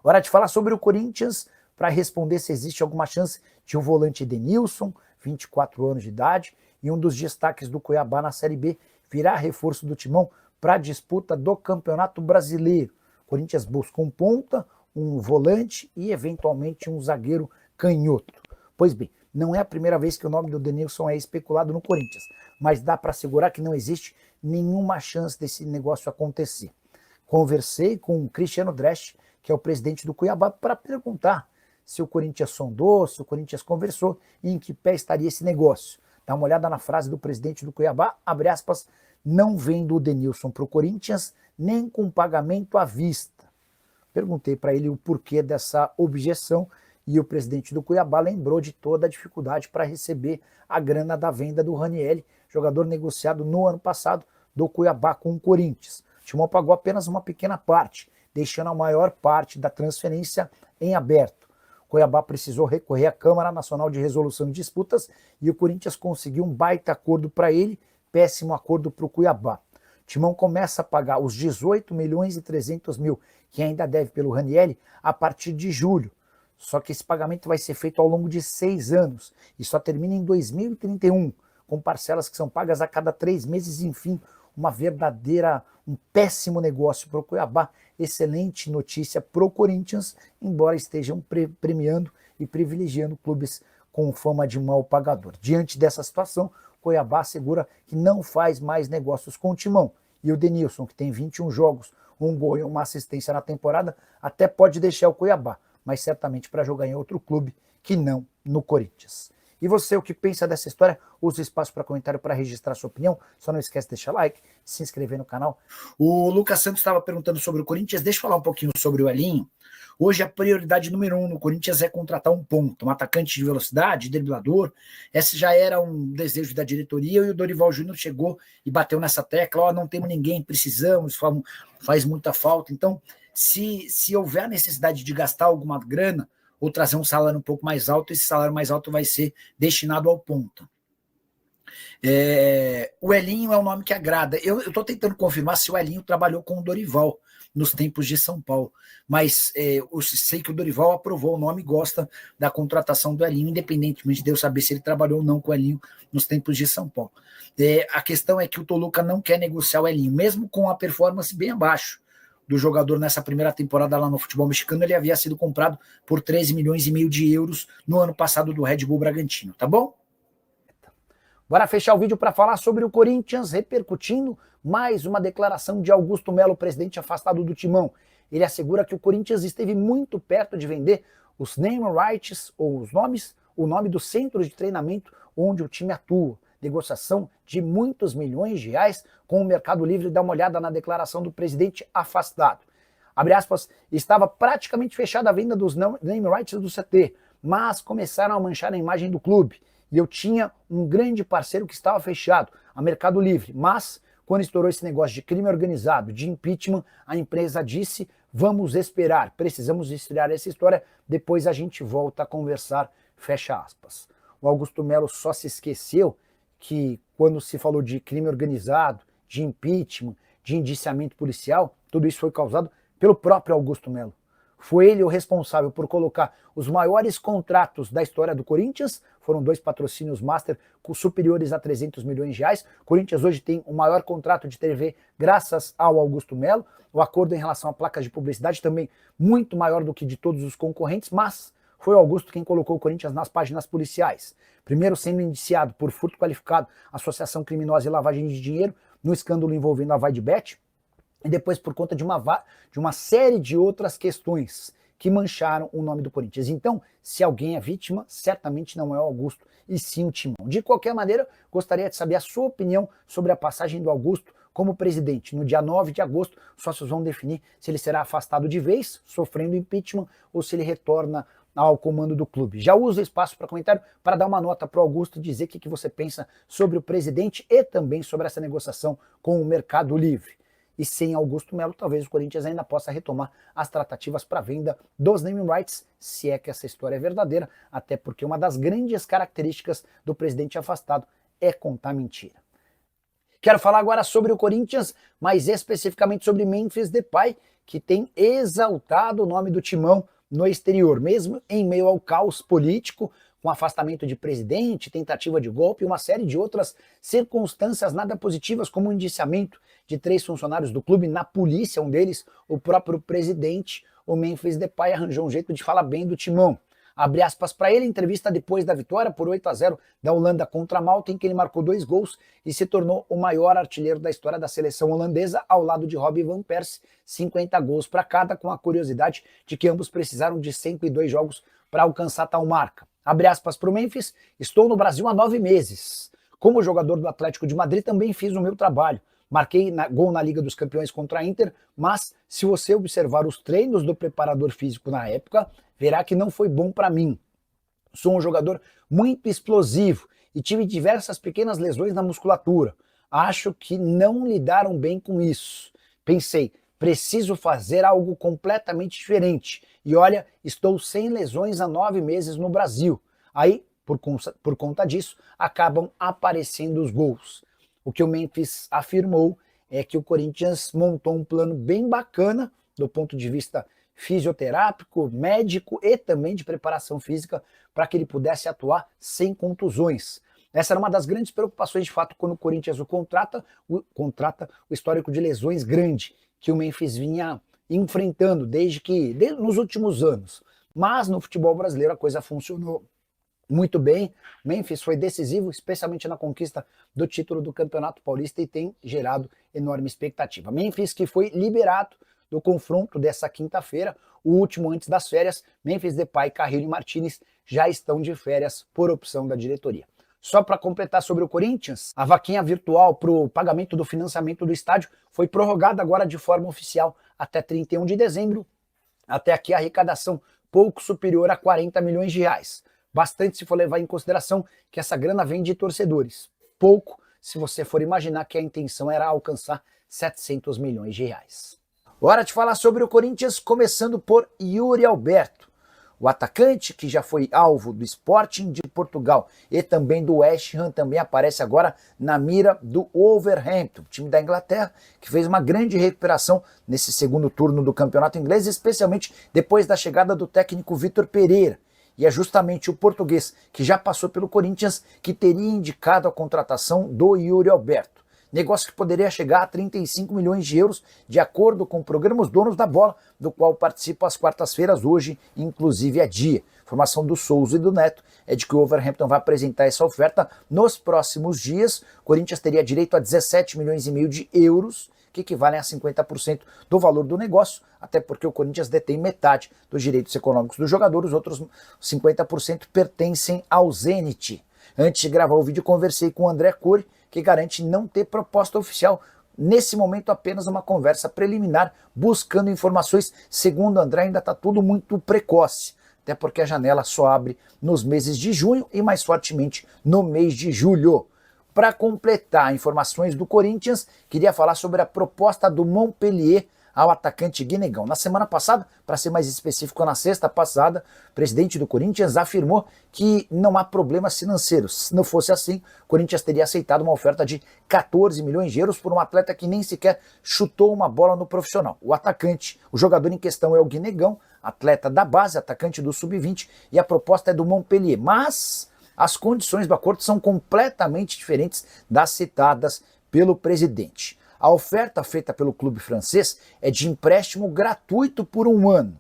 Hora de falar sobre o Corinthians, para responder se existe alguma chance de o volante Edenilson, 24 anos de idade, e um dos destaques do Cuiabá na Série B, virar reforço do Timão para a disputa do Campeonato Brasileiro. O Corinthians busca um ponta, um volante e eventualmente um zagueiro canhoto. Pois bem, não é a primeira vez que o nome do Edenilson é especulado no Corinthians, mas dá para assegurar que não existe nenhuma chance desse negócio acontecer. Conversei com o Cristiano Dresch, que é o presidente do Cuiabá, para perguntar se o Corinthians sondou, se o Corinthians conversou e em que pé estaria esse negócio. Dá uma olhada na frase do presidente do Cuiabá, abre aspas, não vendo o Edenilson para o Corinthians nem com pagamento à vista. Perguntei para ele o porquê dessa objeção e o presidente do Cuiabá lembrou de toda a dificuldade para receber a grana da venda do Ranieri, jogador negociado no ano passado do Cuiabá com o Corinthians. O Timão pagou apenas uma pequena parte, deixando a maior parte da transferência em aberto. O Cuiabá precisou recorrer à Câmara Nacional de Resolução de Disputas e o Corinthians conseguiu um baita acordo para ele, péssimo acordo para o Cuiabá. O Timão começa a pagar os 18 milhões e 300 mil que ainda deve pelo Ranieri a partir de julho. Só que esse pagamento vai ser feito ao longo de 6 anos e só termina em 2031, com parcelas que são pagas a cada 3 meses, enfim, um péssimo negócio para o Cuiabá, excelente notícia para o Corinthians, embora estejam premiando e privilegiando clubes com fama de mau pagador. Diante dessa situação, o Cuiabá assegura que não faz mais negócios com o Timão. E o Edenilson, que tem 21 jogos, um gol e uma assistência na temporada, até pode deixar o Cuiabá, mas certamente para jogar em outro clube que não no Corinthians. E você, o que pensa dessa história? Use o espaço para comentário para registrar sua opinião. Só não esquece de deixar like, se inscrever no canal. O Lucas Santos estava perguntando sobre o Corinthians. Deixa eu falar um pouquinho sobre o Elinho. Hoje a prioridade número 1 no Corinthians é contratar um ponta, um atacante de velocidade, driblador. Esse já era um desejo da diretoria e o Dorival Júnior chegou e bateu nessa tecla. Ó, não temos ninguém, precisamos, faz muita falta. Então, se houver a necessidade de gastar alguma grana, ou trazer um salário um pouco mais alto, esse salário mais alto vai ser destinado ao ponta. O Elinho é um nome que agrada. Eu estou tentando confirmar se o Elinho trabalhou com o Dorival nos tempos de São Paulo, mas eu sei que o Dorival aprovou o nome e gosta da contratação do Elinho, independentemente de eu saber se ele trabalhou ou não com o Elinho nos tempos de São Paulo. A questão é que o Toluca não quer negociar o Elinho, mesmo com a performance bem abaixo do jogador nessa primeira temporada lá no futebol mexicano. Ele havia sido comprado por 13 milhões e meio de euros no ano passado do Red Bull Bragantino, tá bom? Bora fechar o vídeo para falar sobre o Corinthians, repercutindo mais uma declaração de Augusto Melo, presidente afastado do Timão. Ele assegura que o Corinthians esteve muito perto de vender os name rights, ou o nome do centro de treinamento onde o time atua. Negociação de muitos milhões de reais com o Mercado Livre. Dá uma olhada na declaração do presidente afastado. Abre aspas, estava praticamente fechada a venda dos name rights do CT, mas começaram a manchar a imagem do clube. E eu tinha um grande parceiro que estava fechado, a Mercado Livre, mas quando estourou esse negócio de crime organizado, de impeachment, a empresa disse, vamos esperar, precisamos estrear essa história, depois a gente volta a conversar, fecha aspas. O Augusto Melo só se esqueceu que quando se falou de crime organizado, de impeachment, de indiciamento policial, tudo isso foi causado pelo próprio Augusto Melo. Foi ele o responsável por colocar os maiores contratos da história do Corinthians, foram 2 patrocínios master superiores a 300 milhões de reais. O Corinthians hoje tem o maior contrato de TV graças ao Augusto Melo. O acordo em relação a placas de publicidade também muito maior do que de todos os concorrentes, mas foi o Augusto quem colocou o Corinthians nas páginas policiais. Primeiro sendo indiciado por furto qualificado, associação criminosa e lavagem de dinheiro, no escândalo envolvendo a Vaidbet, e depois por conta de uma série de outras questões que mancharam o nome do Corinthians. Então, se alguém é vítima, certamente não é o Augusto, e sim o Timão. De qualquer maneira, gostaria de saber a sua opinião sobre a passagem do Augusto como presidente. No dia 9 de agosto, os sócios vão definir se ele será afastado de vez, sofrendo impeachment, ou se ele retorna ao comando do clube. Já uso o espaço para comentário para dar uma nota para o Augusto e dizer o que você pensa sobre o presidente e também sobre essa negociação com o Mercado Livre. E sem Augusto Melo, talvez o Corinthians ainda possa retomar as tratativas para venda dos naming rights, se é que essa história é verdadeira, até porque uma das grandes características do presidente afastado é contar mentira. Quero falar agora sobre o Corinthians, mais especificamente sobre Memphis Depay, que tem exaltado o nome do timão no exterior, mesmo em meio ao caos político, com afastamento de presidente, tentativa de golpe e uma série de outras circunstâncias nada positivas, como o indiciamento de 3 funcionários do clube na polícia, um deles o próprio presidente. O Memphis Depay arranjou um jeito de falar bem do timão. Abre aspas para ele, entrevista depois da vitória por 8-0 da Holanda contra a Malta, em que ele marcou 2 gols e se tornou o maior artilheiro da história da seleção holandesa, ao lado de Robin van Persie, 50 gols para cada, com a curiosidade de que ambos precisaram de 102 jogos para alcançar tal marca. Abre aspas para o Memphis, estou no Brasil há 9 meses. Como jogador do Atlético de Madrid também fiz o meu trabalho. Marquei gol na Liga dos Campeões contra a Inter, mas se você observar os treinos do preparador físico na época, verá que não foi bom para mim. Sou um jogador muito explosivo e tive diversas pequenas lesões na musculatura. Acho que não lidaram bem com isso. Pensei, preciso fazer algo completamente diferente. E olha, estou sem lesões há 9 meses no Brasil. Aí, por conta disso, acabam aparecendo os gols. O que o Memphis afirmou é que o Corinthians montou um plano bem bacana do ponto de vista fisioterápico, médico e também de preparação física para que ele pudesse atuar sem contusões. Essa era uma das grandes preocupações, de fato, quando o Corinthians contrata o histórico de lesões grande que o Memphis vinha enfrentando desde nos últimos anos. Mas no futebol brasileiro a coisa funcionou muito bem. Memphis foi decisivo, especialmente na conquista do título do Campeonato Paulista, e tem gerado enorme expectativa. Memphis, que foi liberado do confronto dessa quinta-feira, o último antes das férias. Memphis Depay, Carrillo e Martínez já estão de férias por opção da diretoria. Só para completar sobre o Corinthians, a vaquinha virtual para o pagamento do financiamento do estádio foi prorrogada agora de forma oficial até 31 de dezembro. Até aqui a arrecadação pouco superior a 40 milhões de reais. Bastante se for levar em consideração que essa grana vem de torcedores. Pouco se você for imaginar que a intenção era alcançar 700 milhões de reais. Hora de falar sobre o Corinthians, começando por Yuri Alberto. O atacante, que já foi alvo do Sporting de Portugal e também do West Ham, também aparece agora na mira do Wolverhampton, time da Inglaterra, que fez uma grande recuperação nesse segundo turno do campeonato inglês, especialmente depois da chegada do técnico Vitor Pereira. E é justamente o português, que já passou pelo Corinthians, que teria indicado a contratação do Yuri Alberto. Negócio que poderia chegar a 35 milhões de euros, de acordo com o programa Os Donos da Bola, do qual participo às quartas-feiras, hoje inclusive é dia. Informação do Souza e do Neto é de que o Wolverhampton vai apresentar essa oferta nos próximos dias. O Corinthians teria direito a 17 milhões e meio de euros, que equivalem a 50% do valor do negócio, até porque o Corinthians detém metade dos direitos econômicos do jogador, os outros 50% pertencem ao Zenit. Antes de gravar o vídeo, conversei com o André Cury, que garante não ter proposta oficial. Nesse momento, apenas uma conversa preliminar, buscando informações. Segundo o André, ainda está tudo muito precoce, até porque a janela só abre nos meses de junho e mais fortemente no mês de julho. Para completar informações do Corinthians, queria falar sobre a proposta do Montpellier ao atacante Guinegão. Na semana passada, para ser mais específico, na sexta passada, o presidente do Corinthians afirmou que não há problemas financeiros. Se não fosse assim, o Corinthians teria aceitado uma oferta de 14 milhões de euros por um atleta que nem sequer chutou uma bola no profissional. O atacante, o jogador em questão é o Guinegão, atleta da base, atacante do Sub-20, e a proposta é do Montpellier. Mas as condições do acordo são completamente diferentes das citadas pelo presidente. A oferta feita pelo clube francês é de empréstimo gratuito por 1 ano.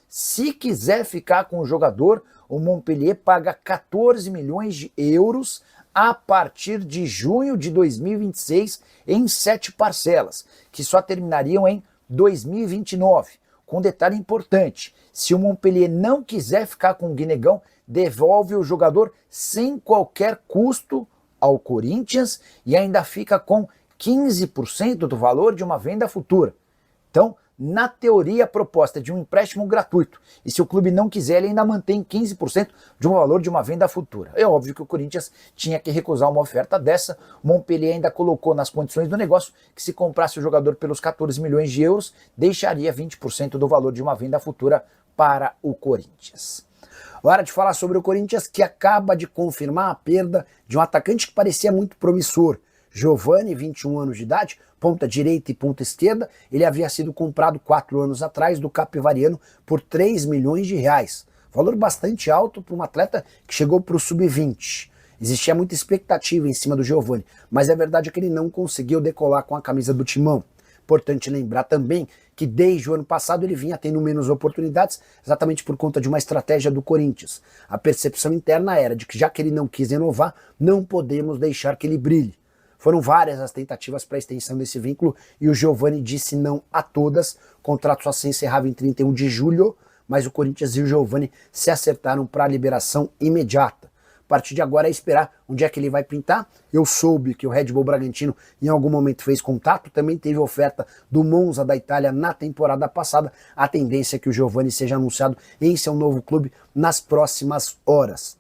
Se quiser ficar com o jogador, o Montpellier paga 14 milhões de euros a partir de junho de 2026 em 7 parcelas, que só terminariam em 2029. Com detalhe importante, se o Montpellier não quiser ficar com o Guinegão, devolve o jogador sem qualquer custo ao Corinthians e ainda fica com 15% do valor de uma venda futura. Então, na teoria, a proposta é de um empréstimo gratuito. E se o clube não quiser, ele ainda mantém 15% de um valor de uma venda futura. É óbvio que o Corinthians tinha que recusar uma oferta dessa. O Montpellier ainda colocou nas condições do negócio que se comprasse o jogador pelos 14 milhões de euros, deixaria 20% do valor de uma venda futura para o Corinthians. Hora de falar sobre o Corinthians, que acaba de confirmar a perda de um atacante que parecia muito promissor. Giovani, 21 anos de idade, ponta direita e ponta esquerda, ele havia sido comprado 4 anos atrás do Capivariano por 3 milhões de reais. Valor bastante alto para um atleta que chegou para o sub-20. Existia muita expectativa em cima do Giovani, mas a verdade é que ele não conseguiu decolar com a camisa do Timão. Importante lembrar também que desde o ano passado ele vinha tendo menos oportunidades, exatamente por conta de uma estratégia do Corinthians. A percepção interna era de que, já que ele não quis renovar, não podemos deixar que ele brilhe. Foram várias as tentativas para a extensão desse vínculo e o Giovani disse não a todas. O contrato só se encerrava em 31 de julho, mas o Corinthians e o Giovani se acertaram para a liberação imediata. A partir de agora é esperar onde é que ele vai pintar. Eu soube que o Red Bull Bragantino em algum momento fez contato, também teve oferta do Monza da Itália na temporada passada. A tendência é que o Giovani seja anunciado em seu novo clube nas próximas horas.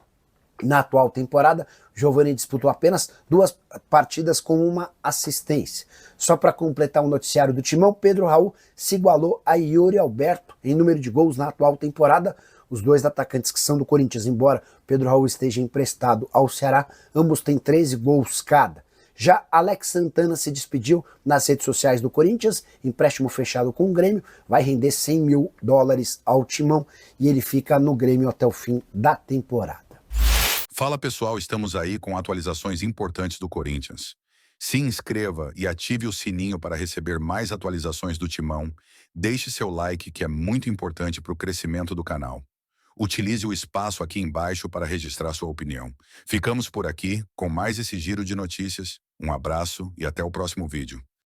Na atual temporada, Giovani disputou apenas 2 partidas com uma assistência. Só para completar o noticiário do Timão, Pedro Raul se igualou a Yuri Alberto em número de gols na atual temporada. Os dois atacantes que são do Corinthians, embora Pedro Raul esteja emprestado ao Ceará, ambos têm 13 gols cada. Já Alex Santana se despediu nas redes sociais do Corinthians, empréstimo fechado com o Grêmio, vai render $100 mil ao Timão e ele fica no Grêmio até o fim da temporada. Fala pessoal, estamos aí com atualizações importantes do Corinthians. Se inscreva e ative o sininho para receber mais atualizações do Timão. Deixe seu like, que é muito importante para o crescimento do canal. Utilize o espaço aqui embaixo para registrar sua opinião. Ficamos por aqui com mais esse giro de notícias. Um abraço e até o próximo vídeo.